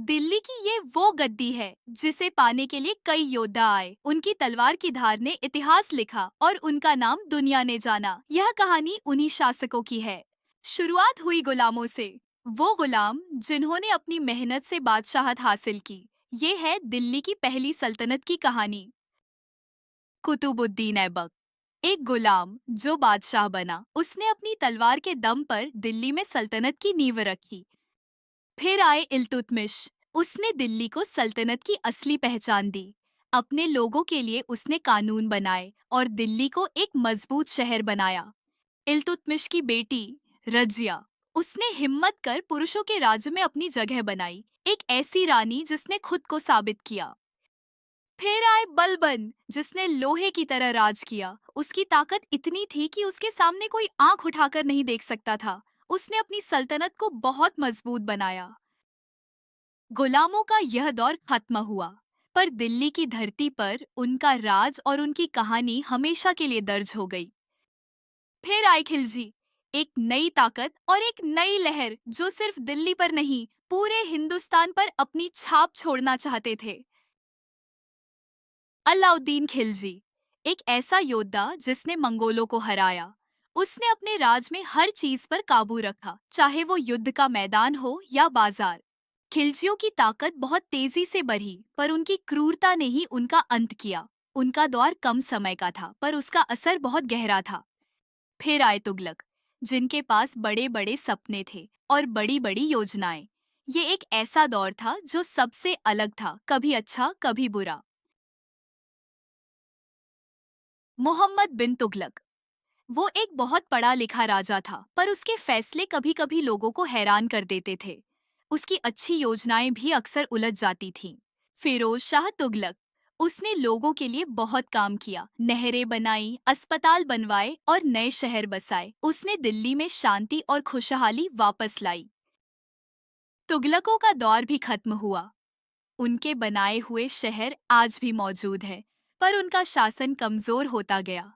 दिल्ली की ये वो गद्दी है जिसे पाने के लिए कई योद्धा आए। उनकी तलवार की धार ने इतिहास लिखा और उनका नाम दुनिया ने जाना। यह कहानी उन्हीं शासकों की है। शुरुआत हुई गुलामों से। वो गुलाम जिन्होंने अपनी मेहनत से बादशाहत हासिल की। ये है दिल्ली की पहली सल्तनत की कहानी। कुतुबुद्दीन ऐबक, एक गुलाम जो बादशाह बना। उसने अपनी तलवार के दम पर दिल्ली में सल्तनत की नींव रखी। फिर आए इल्तुतमिश। उसने दिल्ली को सल्तनत की असली पहचान दी। अपने लोगों के लिए उसने कानून बनाए और दिल्ली को एक मजबूत शहर बनाया। इल्तुतमिश की बेटी रजिया, उसने हिम्मत कर पुरुषों के राज्य में अपनी जगह बनाई। एक ऐसी रानी जिसने खुद को साबित किया। फिर आए बलबन, जिसने लोहे की तरह राज किया। उसकी ताकत इतनी थी कि उसके सामने कोई आंख उठाकर नहीं देख सकता था। उसने अपनी सल्तनत को बहुत मजबूत बनाया। गुलामों का यह दौर खत्म हुआ, पर दिल्ली की धरती पर उनका राज और उनकी कहानी हमेशा के लिए दर्ज हो गई। फिर आई खिलजी, एक नई ताकत और एक नई लहर जो सिर्फ दिल्ली पर नहीं, पूरे हिंदुस्तान पर अपनी छाप छोड़ना चाहते थे। अलाउद्दीन खिलजी, एक ऐसा योद्धा जिसने मंगोलों को हराया। उसने अपने राज में हर चीज पर काबू रखा, चाहे वो युद्ध का मैदान हो या बाजार। खिलजियों की ताकत बहुत तेजी से बढ़ी, पर उनकी क्रूरता ने ही उनका अंत किया। उनका दौर कम समय का था, पर उसका असर बहुत गहरा था। फिर आए तुगलक, जिनके पास बड़े बड़े सपने थे और बड़ी बड़ी योजनाएं। ये एक ऐसा दौर था जो सबसे अलग था, कभी अच्छा कभी बुरा। मोहम्मद बिन तुगलक, वो एक बहुत पढ़ा लिखा राजा था, पर उसके फैसले कभी कभी लोगों को हैरान कर देते थे। उसकी अच्छी योजनाएं भी अक्सर उलझ जाती थीं। फिरोज शाह तुगलक, उसने लोगों के लिए बहुत काम किया। नहरें बनाई, अस्पताल बनवाए और नए शहर बसाए। उसने दिल्ली में शांति और खुशहाली वापस लाई। तुगलकों का दौर भी खत्म हुआ। उनके बनाए हुए शहर आज भी मौजूद है, पर उनका शासन कमजोर होता गया।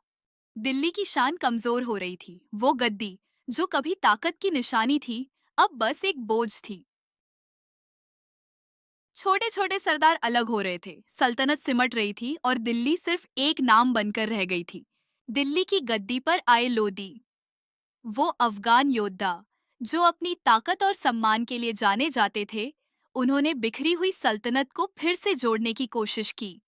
दिल्ली की शान कमजोर हो रही थी। वो गद्दी जो कभी ताकत की निशानी थी, अब बस एक बोझ थी। छोटे छोटे सरदार अलग हो रहे थे, सल्तनत सिमट रही थी और दिल्ली सिर्फ एक नाम बनकर रह गई थी। दिल्ली की गद्दी पर आए लोदी, वो अफगान योद्धा जो अपनी ताकत और सम्मान के लिए जाने जाते थे। उन्होंने बिखरी हुई सल्तनत को फिर से जोड़ने की कोशिश की।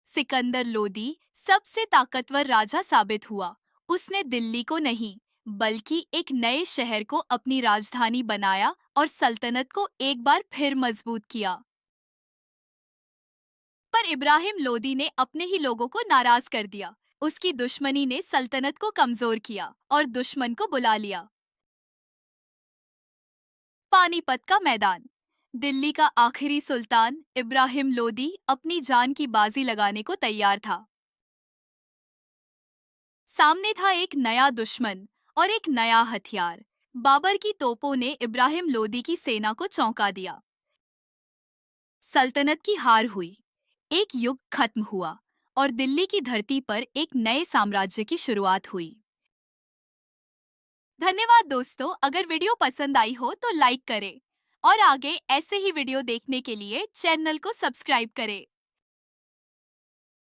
सिकंदर लोदी सबसे ताकतवर राजा साबित हुआ। उसने दिल्ली को नहीं, बल्कि एक नए शहर को अपनी राजधानी बनाया और सल्तनत को एक बार फिर मजबूत किया। पर इब्राहिम लोदी ने अपने ही लोगों को नाराज कर दिया। उसकी दुश्मनी ने सल्तनत को कमजोर किया और दुश्मन को बुला लिया। पानीपत का मैदान, दिल्ली का आखिरी सुल्तान इब्राहिम लोदी अपनी जान की बाजी लगाने को तैयार था। सामने था एक नया दुश्मन और एक नया हथियार। बाबर की तोपों ने इब्राहिम लोदी की सेना को चौंका दिया। सल्तनत की हार हुई, एक युग खत्म हुआ और दिल्ली की धरती पर एक नए साम्राज्य की शुरुआत हुई। धन्यवाद दोस्तों, अगर वीडियो पसंद आई हो तो लाइक करें और आगे ऐसे ही वीडियो देखने के लिए चैनल को सब्सक्राइब करें।